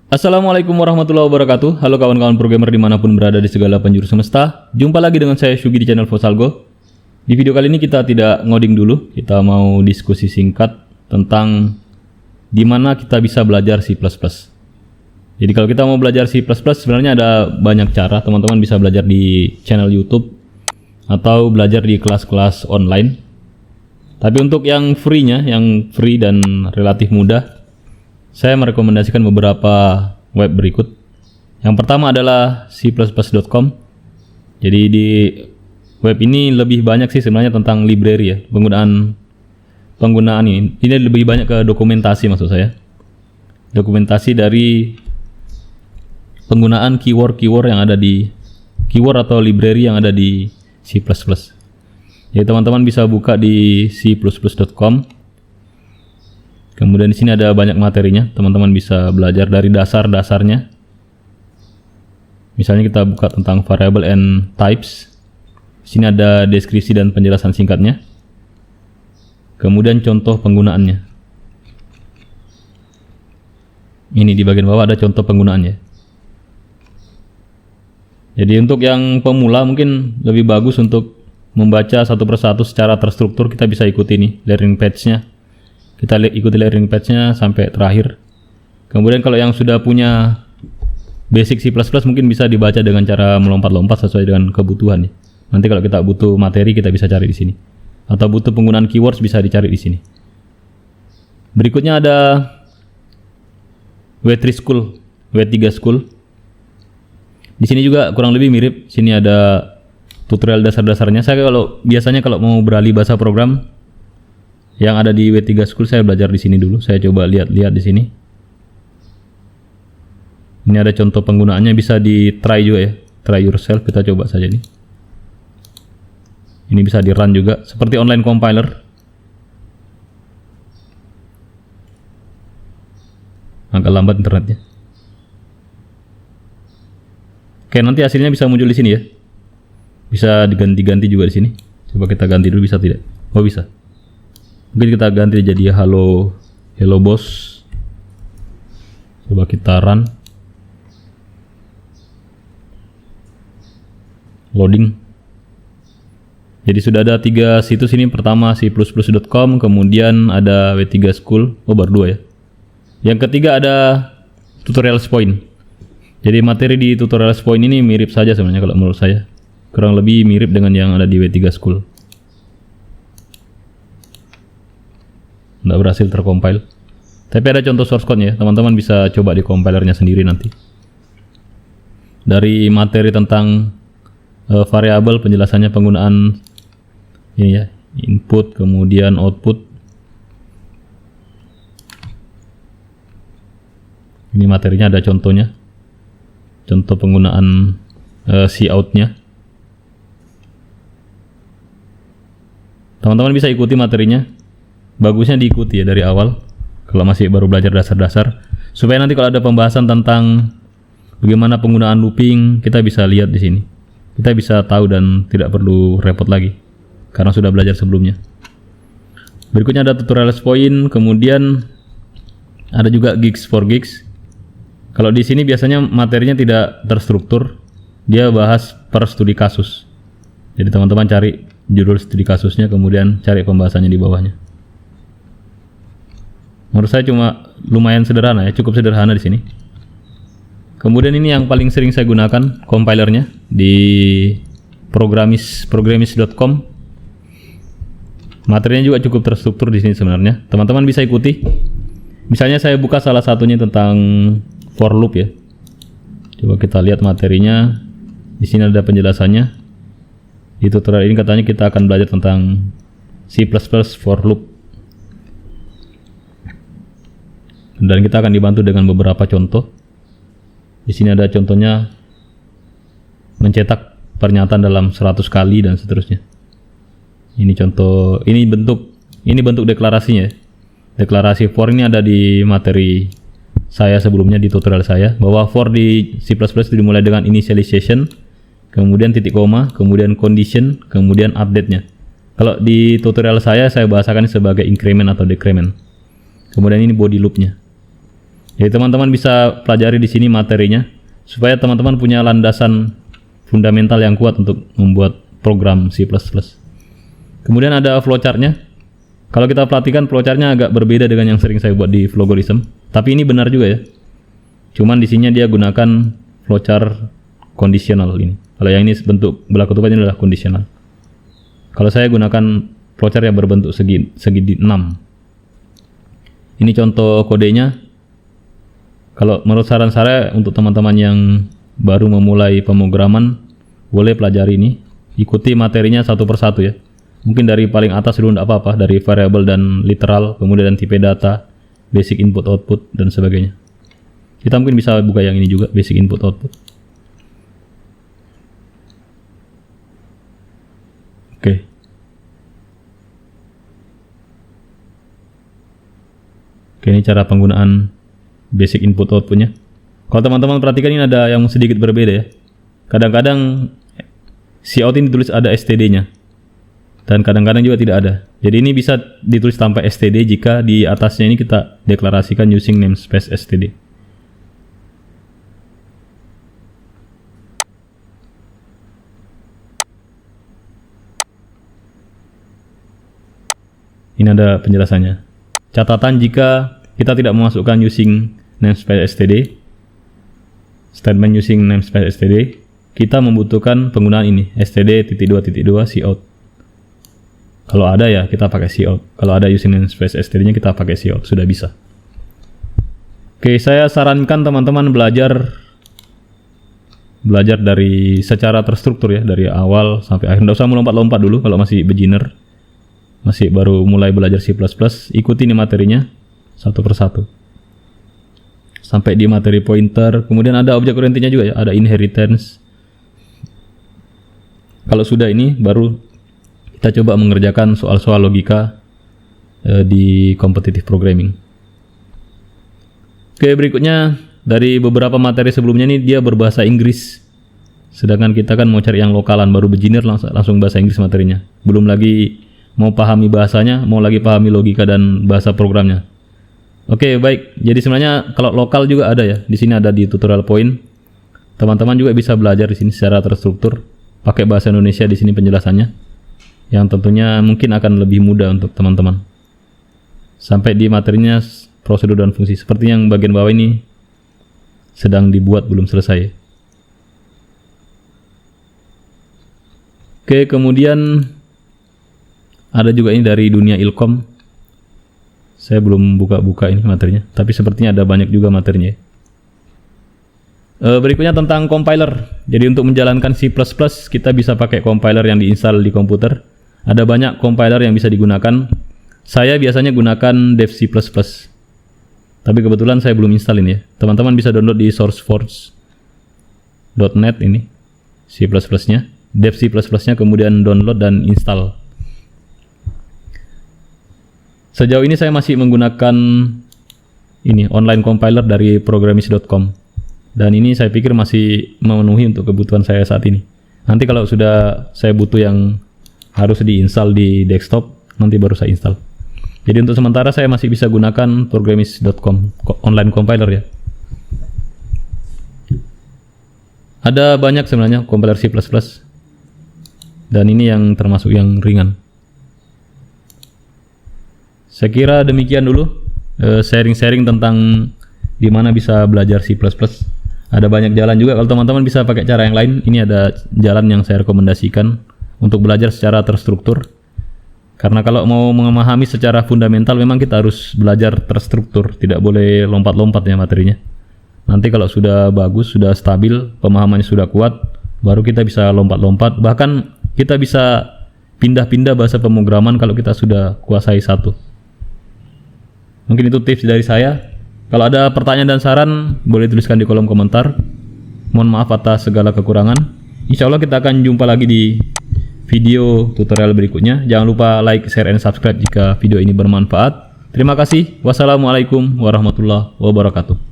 Assalamualaikum warahmatullahi wabarakatuh. Halo kawan-kawan programmer dimanapun berada di segala penjuru semesta. Jumpa lagi dengan saya Shugi di channel Fosalgo. Di video kali ini kita tidak ngoding dulu. Kita mau diskusi singkat tentang di mana kita bisa belajar C++. Jadi kalau kita mau belajar C++, sebenarnya ada banyak cara. Teman-teman bisa belajar di channel YouTube atau belajar di kelas-kelas online. Tapi untuk yang free-nya, yang free dan relatif mudah, saya merekomendasikan beberapa web berikut. Yang pertama adalah c++.com. Jadi di web ini lebih banyak sih sebenarnya tentang library ya, penggunaan ini. Ini lebih banyak ke dokumentasi maksud saya. Dokumentasi dari penggunaan keyword yang ada di keyword atau library yang ada di C++. Jadi teman-teman bisa buka di c++.com. Kemudian di sini ada banyak materinya, teman-teman bisa belajar dari dasar-dasarnya. Misalnya kita buka tentang variable and types. Di sini ada deskripsi dan penjelasan singkatnya. Kemudian contoh penggunaannya. Ini di bagian bawah ada contoh penggunaannya. Jadi untuk yang pemula mungkin lebih bagus untuk membaca satu persatu secara terstruktur. Kita bisa ikuti nih learning page-nya. Kita ikuti learning page-nya sampai terakhir. Kemudian kalau yang sudah punya basic C++ mungkin bisa dibaca dengan cara melompat-lompat sesuai dengan kebutuhan nih. Nanti kalau kita butuh materi kita bisa cari di sini. Atau butuh penggunaan keywords bisa dicari di sini. Berikutnya ada W3 School, W3 School. Di sini juga kurang lebih mirip. Sini ada tutorial dasar-dasarnya. Saya biasanya kalau mau beralih bahasa program yang ada di W3 School, saya belajar di sini dulu. Saya coba lihat-lihat di sini. Ini ada contoh penggunaannya, bisa di try juga ya. Try yourself, kita coba saja nih. Ini bisa di run juga seperti online compiler. Agak lambat internetnya. Oke, nanti hasilnya bisa muncul di sini ya. Bisa diganti-ganti juga di sini. Coba kita ganti dulu, bisa tidak? Oh bisa. Mungkin kita ganti jadi hello boss. Coba kita run. Loading. Jadi sudah ada 3 situs ini. Pertama c++.com, kemudian ada W3 School. Oh baru 2 ya. Yang ketiga ada Tutorials Point. Jadi materi di Tutorials Point ini mirip saja sebenarnya kalau menurut saya. Kurang lebih mirip dengan yang ada di W3 School. Nggak berhasil tercompile. Tapi ada contoh source code-nya, teman-teman bisa coba di compilernya sendiri nanti. Dari materi tentang variabel, penjelasannya penggunaan ini ya, input kemudian output. Ini materinya ada contohnya. Contoh penggunaan cout-nya. Teman-teman bisa ikuti materinya. Bagusnya diikuti ya dari awal kalau masih baru belajar dasar-dasar, supaya nanti kalau ada pembahasan tentang bagaimana penggunaan looping, kita bisa lihat di sini. Kita bisa tahu dan tidak perlu repot lagi karena sudah belajar sebelumnya. Berikutnya ada Tutorials Point, kemudian ada juga Geeks for Geeks. Kalau di sini biasanya materinya tidak terstruktur, dia bahas per studi kasus. Jadi teman-teman cari judul studi kasusnya, kemudian cari pembahasannya di bawahnya. Menurut saya cuma lumayan sederhana ya, cukup sederhana di sini. Kemudian ini yang paling sering saya gunakan compilernya di programmis.com. Materinya juga cukup terstruktur di sini sebenarnya. Teman-teman bisa ikuti. Misalnya saya buka salah satunya tentang for loop ya. Coba kita lihat materinya. Di sini ada penjelasannya. Di tutorial ini katanya kita akan belajar tentang C++ for loop. Dan kita akan dibantu dengan beberapa contoh. Di sini ada contohnya mencetak pernyataan dalam 100 kali dan seterusnya. Ini contoh, ini bentuk deklarasinya. Deklarasi for ini ada di materi saya sebelumnya di tutorial saya, bahwa for di C++ itu dimulai dengan initialization, kemudian titik koma, kemudian condition, kemudian update-nya. Kalau di tutorial saya bahasakan sebagai increment atau decrement. Kemudian ini body loop-nya. Jadi teman-teman bisa pelajari di sini materinya supaya teman-teman punya landasan fundamental yang kuat untuk membuat program C++. Kemudian ada flowchart-nya. Kalau kita perhatikan flowchart-nya agak berbeda dengan yang sering saya buat di Flogorism, tapi ini benar juga ya. Cuman di sini dia gunakan flowchart kondisional ini. Kalau yang ini bentuk belah ketupat ini adalah kondisional. Kalau saya gunakan flowchart yang berbentuk segi 6. Ini contoh kodenya. Kalau menurut saran saya untuk teman-teman yang baru memulai pemrograman, boleh pelajari ini. Ikuti materinya satu persatu ya. Mungkin dari paling atas dulu tidak apa-apa, dari variable dan literal, kemudian tipe data, basic input output dan sebagainya. Kita mungkin bisa buka yang ini juga, basic input output. Oke. Oke, ini cara penggunaan basic input outputnya. Kalau teman-teman perhatikan ini ada yang sedikit berbeda ya. Kadang-kadang cout ini ditulis ada std-nya. Dan kadang-kadang juga tidak ada. Jadi ini bisa ditulis tanpa std jika di atasnya ini kita deklarasikan using namespace std. Ini ada penjelasannya. Catatan jika kita tidak memasukkan using namespace std, statement using namespace std, kita membutuhkan penggunaan ini, std.2.2 cout. Kalau ada ya kita pakai cout. Kalau ada using namespace std-nya kita pakai cout, sudah bisa. Oke, saya sarankan teman-teman belajar dari secara terstruktur ya, dari awal sampai akhir. Nggak usah melompat-lompat dulu kalau masih beginner, masih baru mulai belajar C++. Ikuti ini materinya satu persatu sampai di materi pointer. Kemudian ada objek orientednya juga ya, ada inheritance. Kalau sudah ini baru kita coba mengerjakan soal-soal logika di competitive programming. Oke, berikutnya dari beberapa materi sebelumnya nih dia berbahasa Inggris. Sedangkan kita kan mau cari yang lokalan, baru beginner langsung bahasa Inggris materinya. Belum lagi mau pahami bahasanya, mau lagi pahami logika dan bahasa programnya. Oke, baik. Jadi sebenarnya kalau lokal juga ada ya. Di sini ada di tutorial point. Teman-teman juga bisa belajar di sini secara terstruktur. Pakai bahasa Indonesia di sini penjelasannya. Yang tentunya mungkin akan lebih mudah untuk teman-teman. Sampai di materinya prosedur dan fungsi. Seperti yang bagian bawah ini sedang dibuat, belum selesai. Oke, kemudian ada juga ini dari dunia Ilkom. Saya belum buka-buka ini materinya, tapi sepertinya ada banyak juga materinya. Berikutnya tentang compiler. Jadi untuk menjalankan C++, kita bisa pakai compiler yang diinstal di komputer. Ada banyak compiler yang bisa digunakan. Saya biasanya gunakan dev C++. Tapi kebetulan saya belum install ini ya. Teman-teman bisa download di sourceforge.net ini C++-nya. Dev C++-nya kemudian download dan install. Sejauh ini saya masih menggunakan ini online compiler dari programmis.com. Dan ini saya pikir masih memenuhi untuk kebutuhan saya saat ini. Nanti kalau sudah saya butuh yang harus diinstal di desktop, nanti baru saya install. Jadi untuk sementara saya masih bisa gunakan programmis.com online compiler ya. Ada banyak sebenarnya compiler C++. Dan ini yang termasuk yang ringan. Saya kira demikian dulu sharing-sharing tentang di mana bisa belajar C++. Ada banyak jalan juga, kalau teman-teman bisa pakai cara yang lain. Ini ada jalan yang saya rekomendasikan untuk belajar secara terstruktur. Karena kalau mau memahami secara fundamental memang kita harus belajar terstruktur, tidak boleh lompat-lompat ya materinya. Nanti kalau sudah bagus, sudah stabil, pemahamannya sudah kuat, baru kita bisa lompat-lompat. Bahkan kita bisa pindah-pindah bahasa pemrograman kalau kita sudah kuasai satu. Mungkin itu tips dari saya. Kalau ada pertanyaan dan saran, boleh tuliskan di kolom komentar. Mohon maaf atas segala kekurangan. Insya Allah kita akan jumpa lagi di video tutorial berikutnya. Jangan lupa like, share, and subscribe jika video ini bermanfaat. Terima kasih. Wassalamualaikum warahmatullahi wabarakatuh.